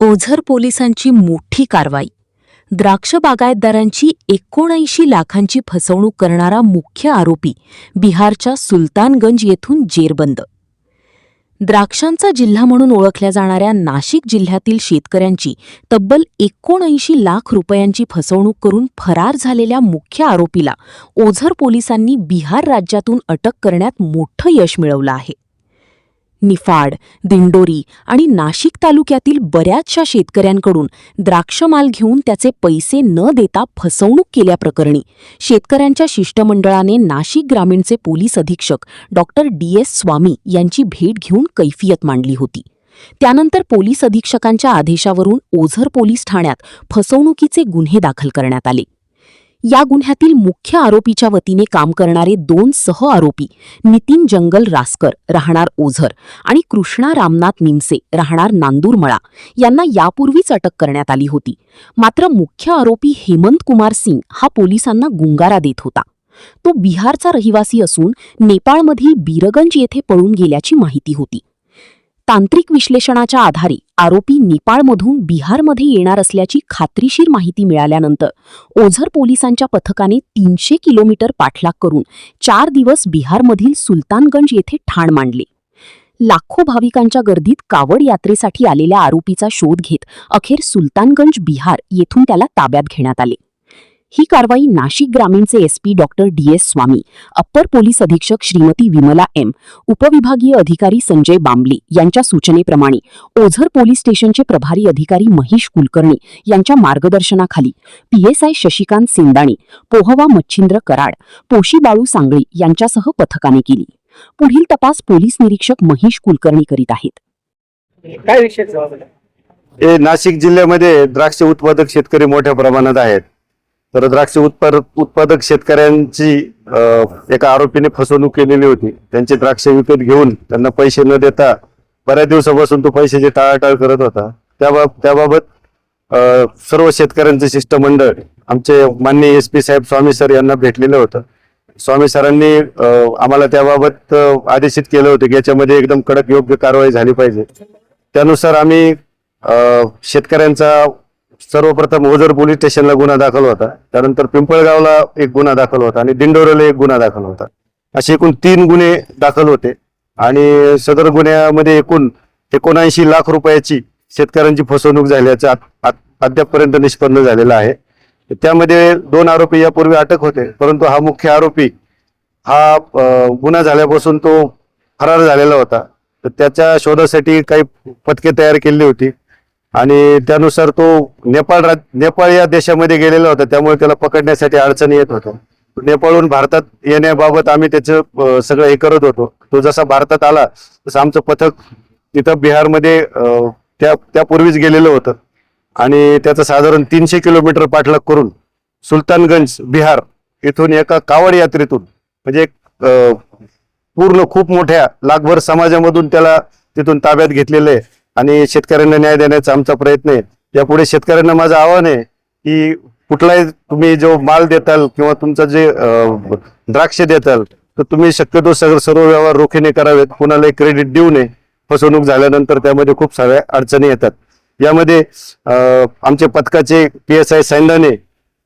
ओझर पोलिसांची मोठी कारवाई. द्राक्ष बागायतदारांची 79 लाखांची फसवणूक करणारा मुख्य आरोपी बिहारच्या सुलतानगंज येथून जेरबंद. द्राक्षांचा जिल्हा म्हणून ओळखल्या जाणाऱ्या नाशिक जिल्ह्यातील शेतकऱ्यांची तब्बल 79 लाख रुपयांची फसवणूक करून फरार झालेल्या मुख्य आरोपीला ओझर पोलिसांनी बिहार राज्यातून अटक करण्यात मोठं यश मिळवलं आहे. निफाड, दिंडोरी आणि नाशिक तालुक्यातील बऱ्याचशा शेतकऱ्यांकडून द्राक्षमाल घेऊन त्याचे पैसे न देता फसवणूक केल्याप्रकरणी शेतकऱ्यांच्या शिष्टमंडळाने नाशिक ग्रामीणचे पोलीस अधीक्षक डॉक्टर DS स्वामी यांची भेट घेऊन कैफियत मांडली होती. त्यानंतर पोलीस अधीक्षकांच्या आदेशावरून ओझर पोलीस ठाण्यात फसवणुकीचे गुन्हे दाखल करण्यात आले. या गुन्ह्यातील मुख्य आरोपीच्या वतीने काम करणारे 2 सहआरोपी नितीन जंगल रासकर राहणार ओझर आणि कृष्णा रामनाथ निमसे राहणार नांदूरमळा यांना यापूर्वीच अटक करण्यात आली होती. मात्र मुख्य आरोपी हेमंत कुमार सिंग हा पोलिसांना गुंगारा देत होता. तो बिहारचा रहिवासी असून नेपाळमधील बीरगंज येथे पळून गेल्याची माहिती होती. तांत्रिक विश्लेषणाच्या आधारे आरोपी नेपाळमधून बिहारमध्ये येणार असल्याची खात्रीशीर माहिती मिळाल्यानंतर ओझर पोलिसांच्या पथकाने 300 किलोमीटर पाठलाग करून 4 दिवस बिहारमधील सुलतानगंज येथे ठाण मांडले. लाखो भाविकांच्या गर्दीत कावड यात्रेसाठी आलेल्या आरोपीचा शोध घेत अखेर सुलतानगंज बिहार येथून त्याला ताब्यात घेण्यात आले. ही कारवाई नाशिक ग्रामीणचे SP डॉक्टर DS स्वामी, अप्पर पोलीस अधीक्षक श्रीमती विमला M, उपविभागीय अधिकारी संजय बांबले यांच्या सूचनेप्रमाणे ओझर पोलीस स्टेशनचे प्रभारी अधिकारी महेश कुलकर्णी यांच्या मार्गदर्शनाखाली PSI शशिकांत सिंदाणे, पोहवा मच्छिंद्र कराड, पोशी बाळू सांगळे यांच्यासह पथकाने केली. पुढील तपास पोलीस निरीक्षक महेश कुलकर्णी करीत आहेत. काय विषय नाशिक जिल्ह्यामध्ये द्राक्ष उत्पादक शेतकरी मोठ्या प्रमाणात आहेत. तर द्राक्ष उत्पादक शेतकऱ्यांची एका आरोपीने फसवणूक केलेली होती. त्यांचे द्राक्ष विकत घेऊन त्यांना पैसे न देता बऱ्याच दिवसापासून तो पैशाची टाळाटाळ करत होता. त्याबाबत सर्व शेतकऱ्यांचे शिष्टमंडळ आमचे माननीय SP साहेब स्वामी सर यांना भेटलेलं होतं. स्वामी सरांनी आम्हाला त्याबाबत आदेशित केलं होतं की याच्यामध्ये एकदम कडक योग्य कारवाई झाली पाहिजे. त्यानुसार आम्ही शेतकऱ्यांचा सर्वप्रथम ओझर पोलीस स्टेशनला गुन्हा दाखल होता, त्यानंतर पिंपळगावला एक गुन्हा दाखल होता आणि दिंडोरीला एक गुन्हा दाखल होता. असे एकूण 3 गुन्हे दाखल होते आणि सदर गुन्ह्यामध्ये एकूण 79 लाख रुपयाची शेतकऱ्यांची फसवणूक झाल्याचं अद्यापपर्यंत निष्पन्न झालेलं आहे. त्यामध्ये 2 आरोपी यापूर्वी अटक होते, परंतु हा मुख्य आरोपी हा गुन्हा झाल्यापासून तो फरार झालेला होता. तर त्याच्या शोधासाठी काही पथके तयार केली होती आणि त्यानुसार तो नेपाळ या देशामध्ये गेलेला होता. त्यामुळे त्याला पकडण्यासाठी अडचणी येत होत्या. नेपाळहून भारतात येण्याबाबत आम्ही त्याचं सगळं हे करत होतो. तो जसा भारतात आला तसं आमचं पथक तिथं बिहारमध्ये त्यापूर्वीच गेलेलं होतं आणि त्याचं साधारण 300 किलोमीटर पाठलाग करून सुलतानगंज बिहार इथून एका कावड यात्रेतून म्हणजे पूर्ण खूप मोठ्या लाखभर समाजामधून त्याला तिथून ताब्यात घेतलेलं आहे आणि शेतकऱ्यांना न्याय देण्याचा आमचा प्रयत्न आहे. यापुढे शेतकऱ्यांना माझं आव्हान आहे की कुठलाही तुम्ही जो माल देताल किंवा तुमचं जे द्राक्ष देताल तर तुम्ही शक्यतो सर्व व्यवहार रोखीने करावेत. कुणालाही क्रेडिट देऊ नये. फसवणूक झाल्यानंतर त्यामध्ये खूप साऱ्या अडचणी येतात. यामध्ये आमचे पथकाचे PSI सैंदाने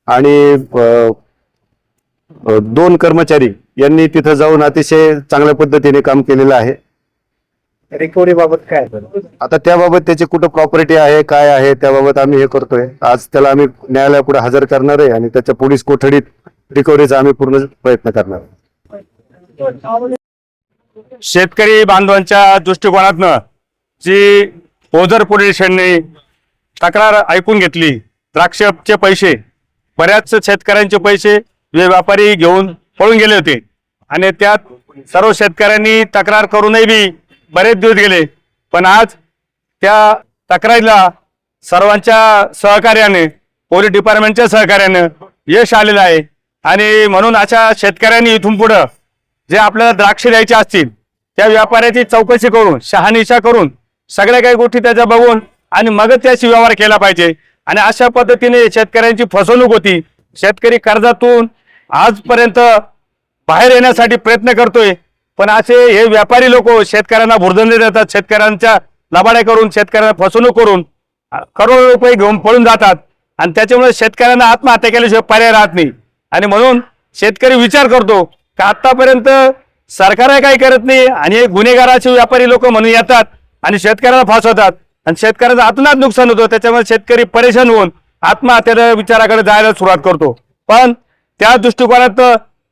आणि 2 कर्मचारी यांनी तिथं जाऊन अतिशय चांगल्या पद्धतीने काम केलेलं आहे. रिकव्हरी बाबत काय आता त्याबाबत त्याची कुठं प्रॉपर्टी आहे काय आहे त्याबाबत आम्ही हे करतोय. आज त्याला आम्ही न्यायालयापुढे हजर करणार आहे आणि त्याच्या पोलीस कोठडीत रिकव्हरीचा आम्ही पूर्ण प्रयत्न करणार. शेतकरी बांधवांच्या दृष्टिकोनातनं जी ओझर पोलीस स्टेशनने तक्रार ऐकून घेतली. द्राक्षचे पैसे बऱ्याच शेतकऱ्यांचे पैसे व्यापारी घेऊन पळून गेले होते आणि त्यात सर्व शेतकऱ्यांनी तक्रार करूनही बी बरेच दिवस गेले. पण आज त्या तक्रारीला सर्वांच्या सहकार्याने, पोलीस डिपार्टमेंटच्या सहकार्याने यश आलेलं आहे आणि म्हणून अशा शेतकऱ्यांनी इथून पुढं जे आपल्याला द्राक्ष द्यायचे असतील त्या व्यापाऱ्याची चौकशी करून, शहानिशा करून, सगळ्या काही गोष्टी त्याच्या बघून आणि मगच त्याशी व्यवहार केला पाहिजे. आणि अशा पद्धतीने शेतकऱ्यांची फसवणूक होती. शेतकरी कर्जातून आजपर्यंत बाहेर येण्यासाठी प्रयत्न करतोय, पण असे हे व्यापारी लोक शेतकऱ्यांना भुर्दंड देतात, शेतकऱ्यांच्या लबाड्या करून, शेतकऱ्यांना फसवणूक करून करोडो रुपये घेऊन पळून जातात आणि त्याच्यामुळे शेतकऱ्यांना आत्महत्या केल्याशिवाय पर्याय राहत नाही. आणि म्हणून शेतकरी विचार करतो की आतापर्यंत सरकार काही करत नाही आणि हे गुन्हेगाराचे व्यापारी लोक म्हणून येतात आणि शेतकऱ्याला फासवतात आणि शेतकऱ्याचं आतोनात नुकसान होतं. त्याच्यामुळे शेतकरी परेशान होऊन आत्महत्या विचाराकडे जायला सुरुवात करतो. पण त्या दृष्टिकोनात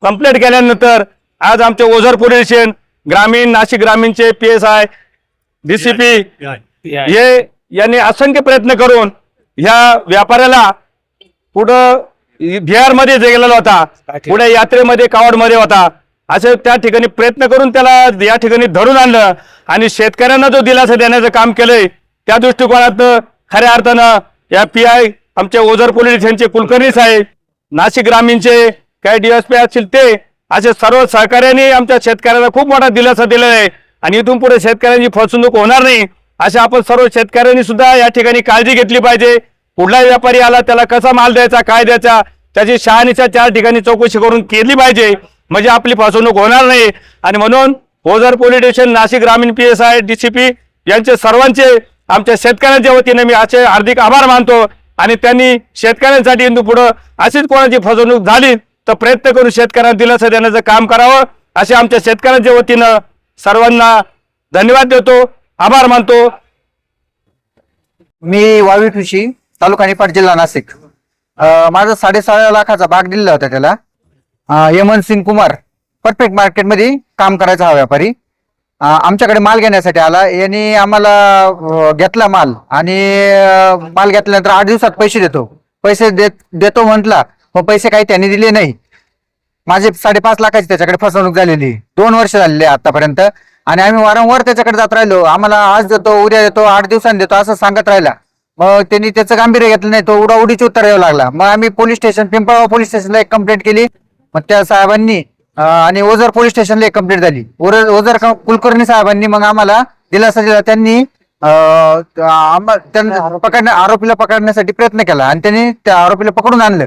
कंप्लेंट केल्यानंतर आज आमचे ओझर पोलीस स्टेशन, ग्रामीण, नाशिक ग्रामीणचे PSI, DCP हे यांनी असंख्य प्रयत्न करून ह्या व्यापाऱ्याला पुढं बिहारमध्ये गेलेला होता, पुढे यात्रेमध्ये कावडमध्ये होता, असे त्या ठिकाणी प्रयत्न करून त्याला या ठिकाणी धरून आणलं आणि शेतकऱ्यांना जो दिलासा देण्याचं काम केलंय त्या दृष्टिकोनात खऱ्या अर्थानं या PI आमचे ओझर पोलीस स्टेशनचे कुलकर्णी साहेब, नाशिक ग्रामीणचे काही DSP असतील ते असे सर्व सहकार्याने आमच्या शेतकऱ्यांना खूप मोठा दिलासा दिलेला आहे आणि इथून पुढे शेतकऱ्यांची फसवणूक होणार नाही अशा आपण सर्व शेतकऱ्यांनी सुद्धा या ठिकाणी काळजी घेतली पाहिजे. कुठलाही व्यापारी आला त्याला कसा माल द्यायचा, काय द्यायचा, त्याची शहानिशा त्या ठिकाणी चौकशी करून केली पाहिजे, म्हणजे आपली फसवणूक होणार नाही. आणि म्हणून ओझर पोलीस स्टेशन, नाशिक ग्रामीण PSI, DCP यांचे सर्वांचे आमच्या शेतकऱ्यांच्या वतीने मी असे हार्दिक आभार मानतो आणि त्यांनी शेतकऱ्यांसाठी इंदू पुढं अशीच कोणाची फसवणूक झाली तर प्रयत्न करून शेतकऱ्यांना दिलासा देण्याचं काम करावं असे आमच्या शेतकऱ्यांच्या वतीनं सर्वांना धन्यवाद देतो, आभार मानतो. मी वावी ठुशी, तालुका निफाड, जिल्हा नाशिक. माझा 6.5 लाखाचा भाग दिलेला होता त्याला. यमन सिंग कुमार परफेक्ट मार्केटमध्ये काम करायचा हा व्यापारी आमच्याकडे माल घेण्यासाठी आला. यांनी आम्हाला घेतला माल आणि माल घेतल्यानंतर 8 दिवसात पैसे देतो म्हटला, मग पैसे काही त्यांनी दिले नाही. माझे 5.5 लाखाची त्याच्याकडे फसवणूक झालेली 2 वर्ष झालेली आतापर्यंत आणि आम्ही वारंवार त्याच्याकडे जात राहिलो. आम्हाला आज देतो, उद्या देतो, 8 दिवसांनी देतो असं सांगत राहिला. मग त्यांनी त्याचं गांभीर्य घेतलं नाही, तो उडाउडीची उत्तर द्यावं लागला. मग आम्ही पोलीस स्टेशन, पिंपळगाव पोलीस स्टेशनला एक कंप्लेंट केली. मग त्या साहेबांनी आणि ओझर पोलीस स्टेशनला एक कंप्लेंट झाली. ओझर कुलकर्णी साहेबांनी मग आम्हाला दिलासा दिला. त्यांनी त्यांना आरोपीला पकडण्यासाठी प्रयत्न केला आणि त्यांनी त्या आरोपीला पकडून आणलं.